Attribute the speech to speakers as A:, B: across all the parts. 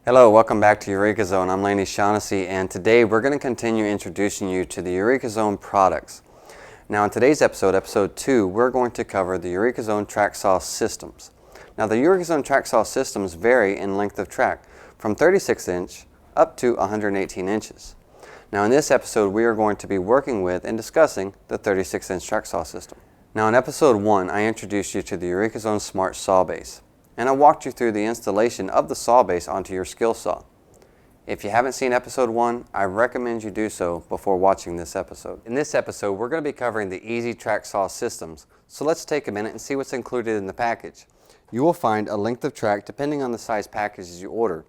A: Hello, welcome back to EurekaZone. I'm Laney Shaughnessy, and today we're going to continue introducing you to the EurekaZone products. Now in today's episode, episode 2, we're going to cover the EurekaZone track saw systems. Now the EurekaZone track saw systems vary in length of track from 36 inch up to 118 inches. Now in this episode we are going to be working with and discussing the 36 inch track saw system. Now in episode 1 I introduced you to the EurekaZone Smart saw base, and I walked you through the installation of the saw base onto your skill saw. If you haven't seen episode 1, I recommend you do so before watching this episode. In this episode, we're going to be covering the Easy Track Saw systems, so let's take a minute and see what's included in the package. You will find a length of track depending on the size packages you order.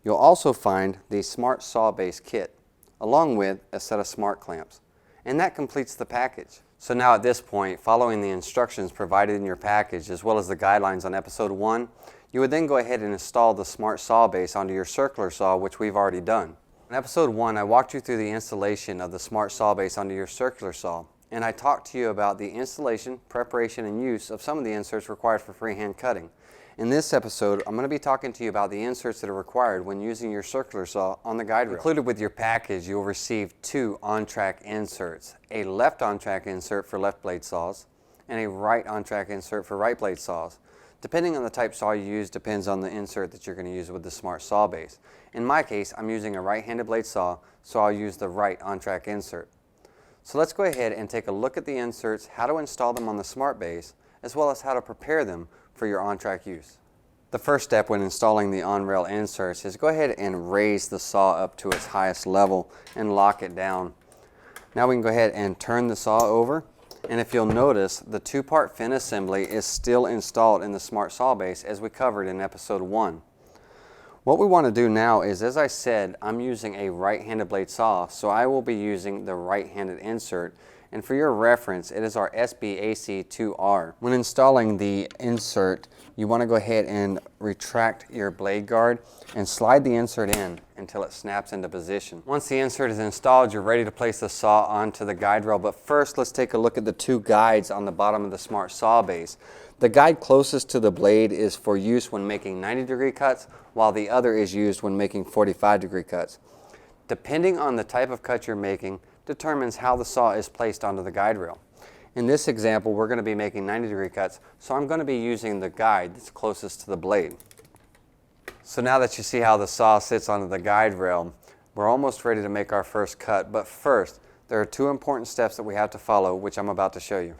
A: You'll also find the Smart Saw Base Kit, along with a set of Smart clamps. And that completes the package. So now at this point, following the instructions provided in your package as well as the guidelines on episode 1, you would then go ahead and install the Smart Saw Base onto your circular saw, which we've already done. In episode 1, I walked you through the installation of the Smart Saw Base onto your circular saw, and I talked to you about the installation, preparation, and use of some of the inserts required for freehand cutting. In this episode, I'm going to be talking to you about the inserts that are required when using your circular saw on the guide rail. Included with your package, you'll receive 2 on-track inserts, a left on-track insert for left blade saws, and a right on-track insert for right blade saws. Depending on the type saw you use depends on the insert that you're going to use with the Smart Saw Base. In my case, I'm using a right-handed blade saw, so I'll use the right on-track insert. So let's go ahead and take a look at the inserts, how to install them on the Smart Base, as well as how to prepare them for your on-track use. The first step when installing the on-rail inserts is go ahead and raise the saw up to its highest level and lock it down. Now we can go ahead and turn the saw over, and if you'll notice, the 2-part fin assembly is still installed in the Smart Saw Base as we covered in episode 1. What we want to do now is, as I said, I'm using a right-handed blade saw, so I will be using the right-handed insert. And for your reference, it is our SBAC2R. When installing the insert, you want to go ahead and retract your blade guard and slide the insert in until it snaps into position. Once the insert is installed, you're ready to place the saw onto the guide rail. But first, let's take a look at the 2 guides on the bottom of the Smart Saw Base. The guide closest to the blade is for use when making 90-degree cuts, while the other is used when making 45-degree cuts. Depending on the type of cut you're making, determines how the saw is placed onto the guide rail. In this example, we're going to be making 90-degree cuts, so I'm going to be using the guide that's closest to the blade. So now that you see how the saw sits onto the guide rail, we're almost ready to make our first cut. But first, there are 2 important steps that we have to follow, which I'm about to show you.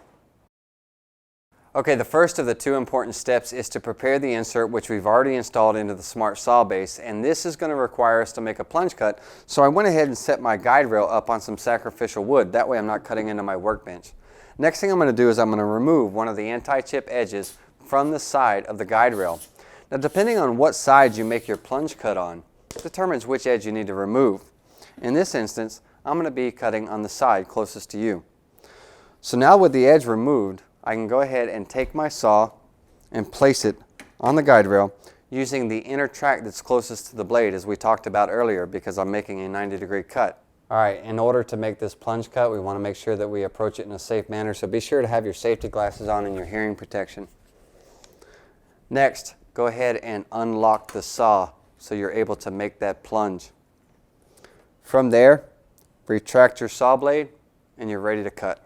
A: Okay, the first of the 2 important steps is to prepare the insert, which we've already installed into the Smart Saw Base, and this is going to require us to make a plunge cut, so I went ahead and set my guide rail up on some sacrificial wood. That way I'm not cutting into my workbench. Next thing I'm going to do is I'm going to remove one of the anti-chip edges from the side of the guide rail. Now depending on what side you make your plunge cut on determines which edge you need to remove. In this instance, I'm going to be cutting on the side closest to you. So now with the edge removed, I can go ahead and take my saw and place it on the guide rail using the inner track that's closest to the blade, as we talked about earlier, because I'm making a 90-degree cut. Alright, in order to make this plunge cut, we want to make sure that we approach it in a safe manner, so be sure to have your safety glasses on and your hearing protection. Next, go ahead and unlock the saw so you're able to make that plunge. From there, retract your saw blade and you're ready to cut.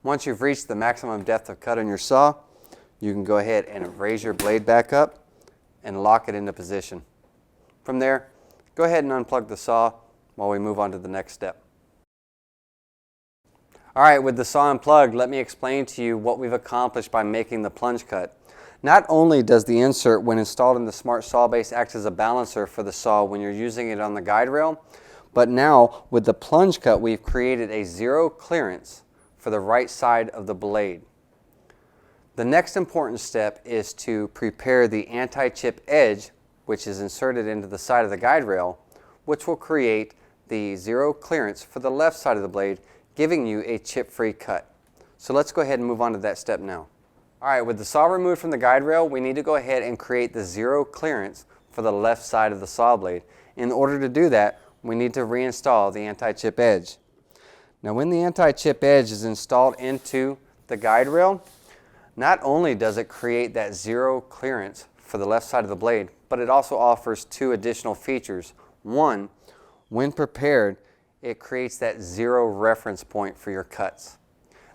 A: Once you've reached the maximum depth of cut on your saw, you can go ahead and raise your blade back up and lock it into position. From there, go ahead and unplug the saw while we move on to the next step. Alright, with the saw unplugged, let me explain to you what we've accomplished by making the plunge cut. Not only does the insert, when installed in the Smart Saw Base, act as a balancer for the saw when you're using it on the guide rail, but now with the plunge cut, we've created a 0 clearance for the right side of the blade. The next important step is to prepare the anti-chip edge, which is inserted into the side of the guide rail, which will create the 0 clearance for the left side of the blade, giving you a chip-free cut. So let's go ahead and move on to that step now. Alright, with the saw removed from the guide rail, we need to go ahead and create the 0 clearance for the left side of the saw blade. In order to do that, we need to reinstall the anti-chip edge. Now when the anti-chip edge is installed into the guide rail, not only does it create that zero clearance for the left side of the blade, but it also offers two additional features. One, when prepared, it creates that zero reference point for your cuts.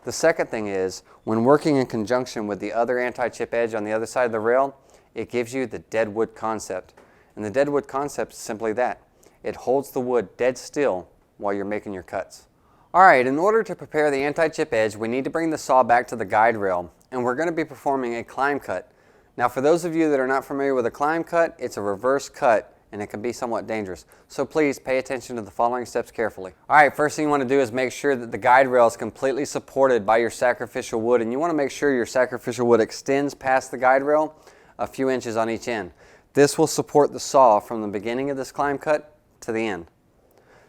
A: The second thing is, when working in conjunction with the other anti-chip edge on the other side of the rail, it gives you the dead wood concept. And the dead wood concept is simply that. It holds the wood dead still while you're making your cuts. Alright, in order to prepare the anti-chip edge, we need to bring the saw back to the guide rail, and we're going to be performing a climb cut. Now for those of you that are not familiar with a climb cut, it's a reverse cut and it can be somewhat dangerous. So please pay attention to the following steps carefully. Alright, first thing you want to do is make sure that the guide rail is completely supported by your sacrificial wood, and you want to make sure your sacrificial wood extends past the guide rail a few inches on each end. This will support the saw from the beginning of this climb cut to the end.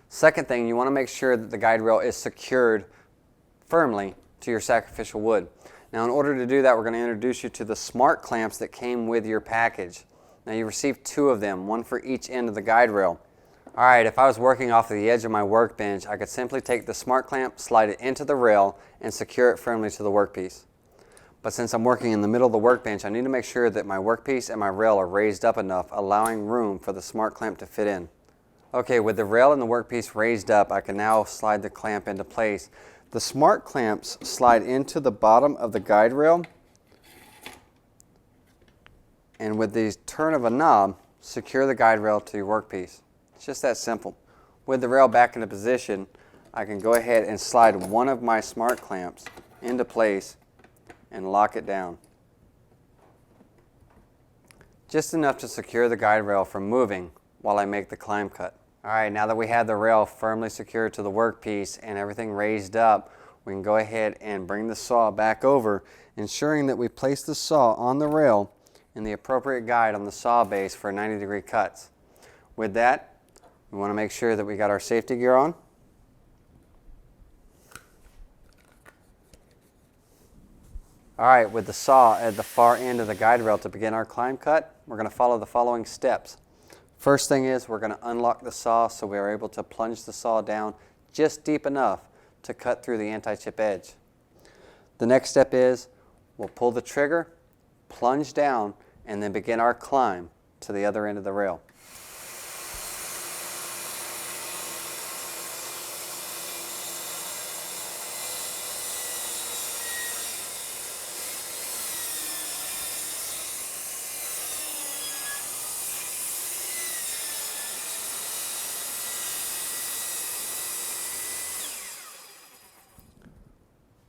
A: Second thing, you want to make sure that the guide rail is secured firmly to your sacrificial wood. Now in order to do that, we're going to introduce you to the SMART clamps that came with your package. Now you received two of them, one for each end of the guide rail. Alright, if I was working off of the edge of my workbench, I could simply take the SMART clamp, slide it into the rail, and secure it firmly to the workpiece. But since I'm working in the middle of the workbench, I need to make sure that my workpiece and my rail are raised up enough, allowing room for the SMART clamp to fit in. Okay, with the rail and the workpiece raised up, I can now slide the clamp into place. The SMART clamps slide into the bottom of the guide rail, and with the turn of a knob, secure the guide rail to your workpiece. It's just that simple. With the rail back into position, I can go ahead and slide one of my SMART clamps into place and lock it down. Just enough to secure the guide rail from moving while I make the climb cut. Alright, now that we have the rail firmly secured to the workpiece and everything raised up, we can go ahead and bring the saw back over, ensuring that we place the saw on the rail in the appropriate guide on the saw base for 90-degree cuts. With that, we want to make sure that we got our safety gear on. Alright, with the saw at the far end of the guide rail to begin our climb cut, we're going to follow the following steps. First thing is, we're going to unlock the saw so we are able to plunge the saw down just deep enough to cut through the anti-chip edge. The next step is, we'll pull the trigger, plunge down, and then begin our climb to the other end of the rail.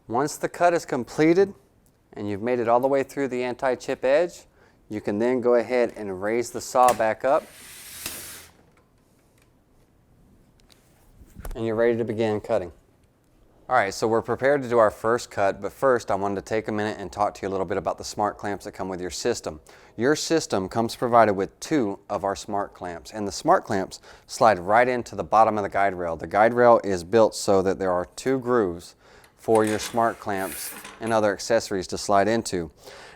A: Once the cut is completed and you've made it all the way through the anti-chip edge, you can then go ahead and raise the saw back up and you're ready to begin cutting. Alright, so we're prepared to do our first cut, but first I wanted to take a minute and talk to you a little bit about the SMART clamps that come with your system. Your system comes provided with two of our SMART clamps, and the SMART clamps slide right into the bottom of the guide rail. The guide rail is built so that there are two grooves for your SMART clamps and other accessories to slide into.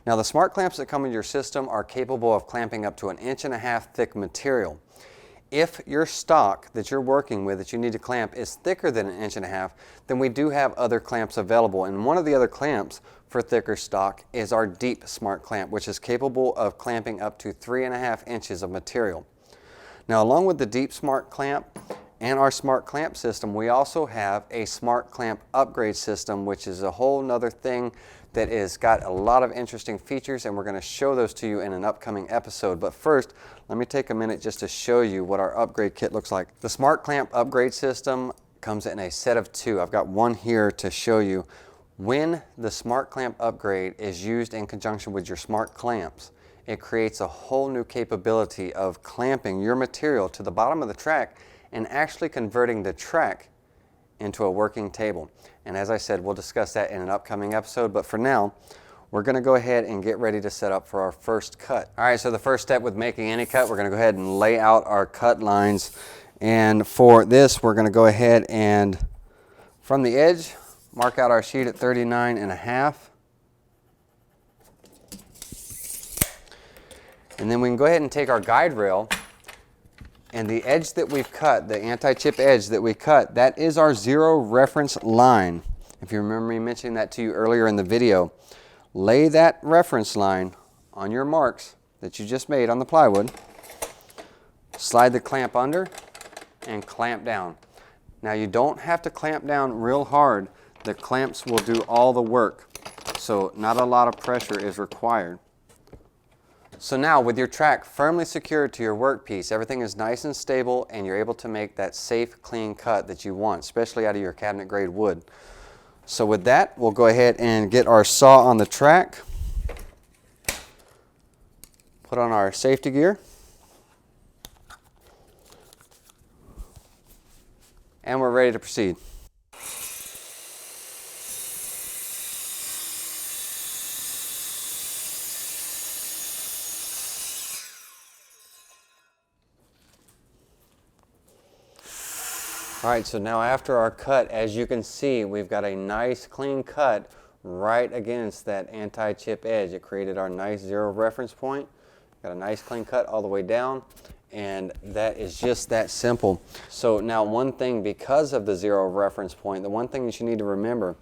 A: Now the SMART clamps that come with your system are capable of clamping up to 1.5 inches thick material. If your stock that you're working with that you need to clamp is thicker than 1.5 inches, then we do have other clamps available, and one of the other clamps for thicker stock is our deep SMART clamp, which is capable of clamping up to 3.5 inches of material. Now along with the deep SMART clamp and our SMART clamp system, we also have a SMART clamp upgrade system, which is a whole nother thing that has got a lot of interesting features, and we're going to show those to you in an upcoming episode. But first, let me take a minute just to show you what our upgrade kit looks like. The SMART clamp upgrade system comes in a set of two. I've got one here to show you. When the SMART clamp upgrade is used in conjunction with your SMART clamps, it creates a whole new capability of clamping your material to the bottom of the track and actually converting the track into a working table. And as I said, we'll discuss that in an upcoming episode, but for now, we're going to go ahead and get ready to set up for our first cut. Alright, so the first step with making any cut, we're going to go ahead and lay out our cut lines. And for this, we're going to go ahead and, from the edge, mark out our sheet at 39.5. And then we can go ahead and take our guide rail, and the edge that we've cut, the anti-chip edge that we cut, that is our zero reference line. If you remember me mentioning that to you earlier in the video, lay that reference line on your marks that you just made on the plywood, slide the clamp under, and clamp down. Now you don't have to clamp down real hard. The clamps will do all the work, so not a lot of pressure is required. So now with your track firmly secured to your workpiece, everything is nice and stable and you're able to make that safe, clean cut that you want, especially out of your cabinet grade wood. So with that, we'll go ahead and get our saw on the track, put on our safety gear, and we're ready to proceed. All right, so now after our cut, as you can see, we've got a nice clean cut right against that anti-chip edge. It created our nice zero reference point. Got a nice clean cut all the way down, and that is just that simple. So now one thing, because of the zero reference point, the one thing that you need to remember,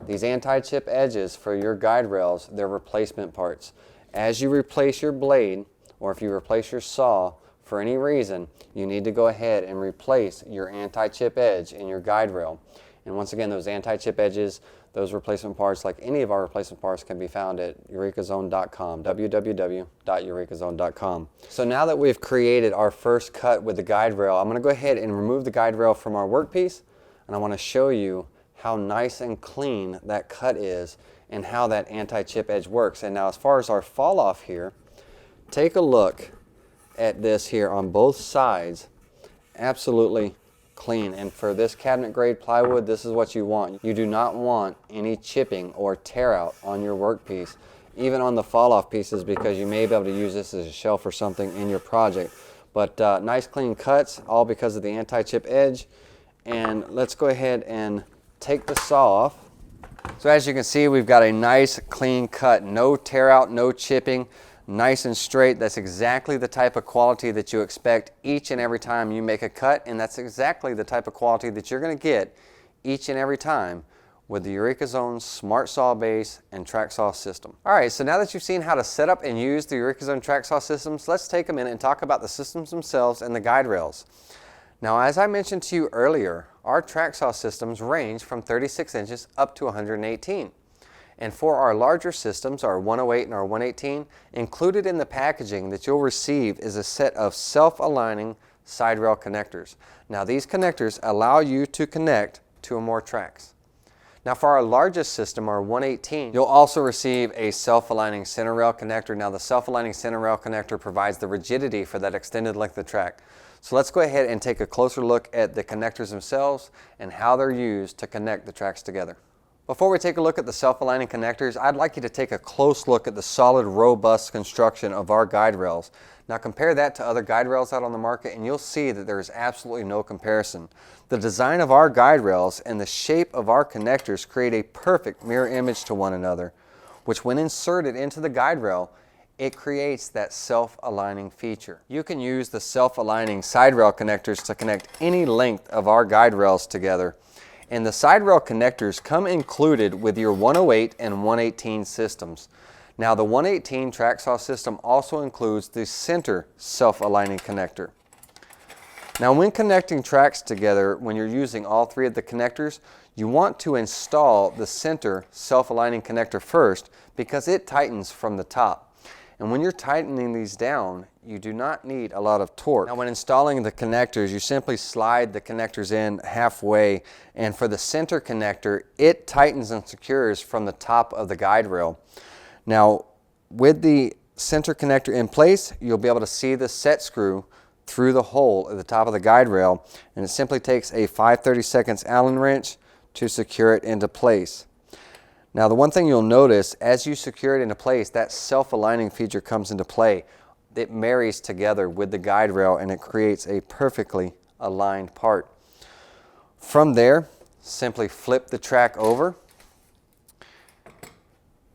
A: these anti-chip edges for your guide rails, they're replacement parts. As you replace your blade, or if you replace your saw, for any reason, you need to go ahead and replace your anti-chip edge in your guide rail. And once again, those anti-chip edges, those replacement parts, like any of our replacement parts, can be found at EurekaZone.com, www.EurekaZone.com. So now that we've created our first cut with the guide rail, I'm going to go ahead and remove the guide rail from our workpiece, and I want to show you how nice and clean that cut is and how that anti-chip edge works. And now as far as our fall off here, take a look at this here on both sides. Absolutely clean. And for this cabinet grade plywood, this is what you want. You do not want any chipping or tear out on your workpiece, even on the fall off pieces, because you may be able to use this as a shelf or something in your project. But nice clean cuts, all because of the anti-chip edge. And let's go ahead and take the saw off. So as you can see, we've got a nice clean cut, no tear out, no chipping. Nice and straight. That's exactly the type of quality that you expect each and every time you make a cut, and that's exactly the type of quality that you're going to get each and every time with the EurekaZone Smart Saw Base and Track Saw System. Alright, so now that you've seen how to set up and use the EurekaZone Track Saw Systems, let's take a minute and talk about the systems themselves and the guide rails. Now, as I mentioned to you earlier, our track saw systems range from 36 inches up to 118. And for our larger systems, our 108 and our 118, included in the packaging that you'll receive is a set of self-aligning side rail connectors. Now these connectors allow you to connect two or more tracks. Now for our largest system, our 118, you'll also receive a self-aligning center rail connector. Now the self-aligning center rail connector provides the rigidity for that extended length of track. So let's go ahead and take a closer look at the connectors themselves and how they're used to connect the tracks together. Before we take a look at the self-aligning connectors, I'd like you to take a close look at the solid, robust construction of our guide rails. Now compare that to other guide rails out on the market and you'll see that there is absolutely no comparison. The design of our guide rails and the shape of our connectors create a perfect mirror image to one another, which when inserted into the guide rail, it creates that self-aligning feature. You can use the self-aligning side rail connectors to connect any length of our guide rails together. And the side rail connectors come included with your 108 and 118 systems. Now the 118 track saw system also includes the center self-aligning connector. Now when connecting tracks together, when you're using all three of the connectors, you want to install the center self-aligning connector first because it tightens from the top. And when you're tightening these down, you do not need a lot of torque. Now when installing the connectors, you simply slide the connectors in halfway, and for the center connector, it tightens and secures from the top of the guide rail. Now with the center connector in place, you'll be able to see the set screw through the hole at the top of the guide rail, and it simply takes a 5/32 Allen wrench to secure it into place. Now the one thing you'll notice, as you secure it into place, that self-aligning feature comes into play. It marries together with the guide rail and it creates a perfectly aligned part. From there, simply flip the track over,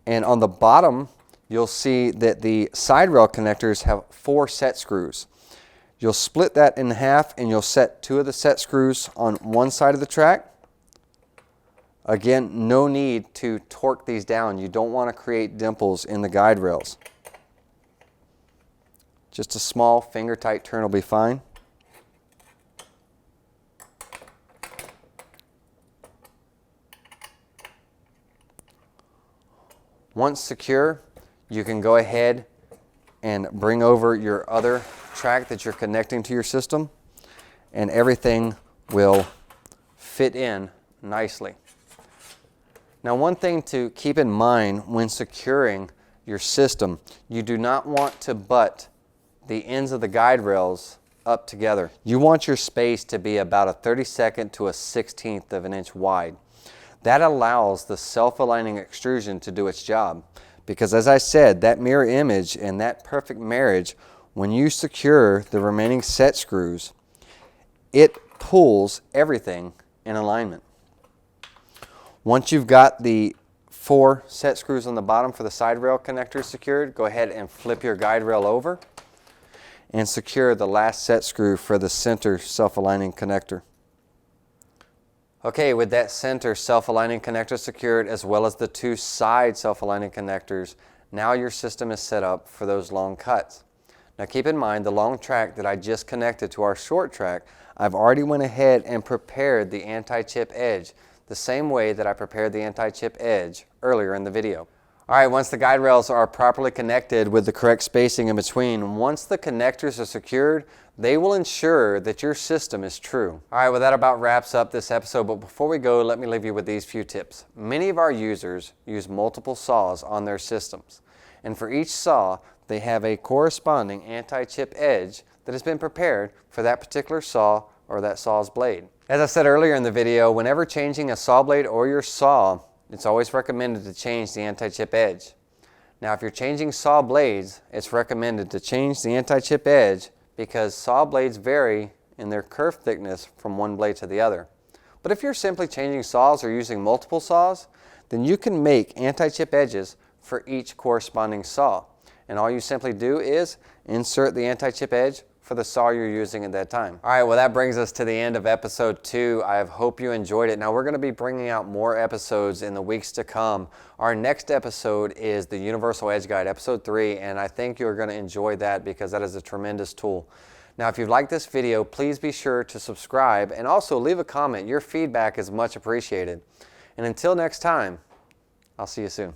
A: and on the bottom you'll see that the side rail connectors have 4 set screws. You'll split that in half and you'll set 2 of the set screws on one side of the track. Again, no need to torque these down. You don't want to create dimples in the guide rails. Just a small finger tight turn will be fine. Once secure, you can go ahead and bring over your other track that you're connecting to your system, and everything will fit in nicely. Now, one thing to keep in mind when securing your system, you do not want to butt the ends of the guide rails up together. You want your space to be about a 32nd to a 16th of an inch wide. That allows the self-aligning extrusion to do its job, because as I said, that mirror image and that perfect marriage, when you secure the remaining set screws, it pulls everything in alignment. Once you've got the 4 set screws on the bottom for the side rail connectors secured, go ahead and flip your guide rail over and secure the last set screw for the center self-aligning connector. Okay, with that center self-aligning connector secured, as well as the 2 side self-aligning connectors, now your system is set up for those long cuts. Now keep in mind, the long track that I just connected to our short track, I've already went ahead and prepared the anti-chip edge the same way that I prepared the anti-chip edge earlier in the video. Alright, once the guide rails are properly connected with the correct spacing in between, once the connectors are secured, they will ensure that your system is true. Alright, well that about wraps up this episode, but before we go, let me leave you with these few tips. Many of our users use multiple saws on their systems, and for each saw, they have a corresponding anti-chip edge that has been prepared for that particular saw or that saw's blade. As I said earlier in the video, whenever changing a saw blade or your saw, it's always recommended to change the anti-chip edge. Now if you're changing saw blades, it's recommended to change the anti-chip edge because saw blades vary in their kerf thickness from one blade to the other. But if you're simply changing saws or using multiple saws, then you can make anti-chip edges for each corresponding saw. And all you simply do is insert the anti-chip edge for the saw you're using at that time. Alright, well that brings us to the end of episode 2. I hope you enjoyed it. Now we're going to be bringing out more episodes in the weeks to come. Our next episode is the Universal Edge Guide, episode 3, and I think you're going to enjoy that because that is a tremendous tool. Now if you've liked this video, please be sure to subscribe and also leave a comment. Your feedback is much appreciated. And until next time, I'll see you soon.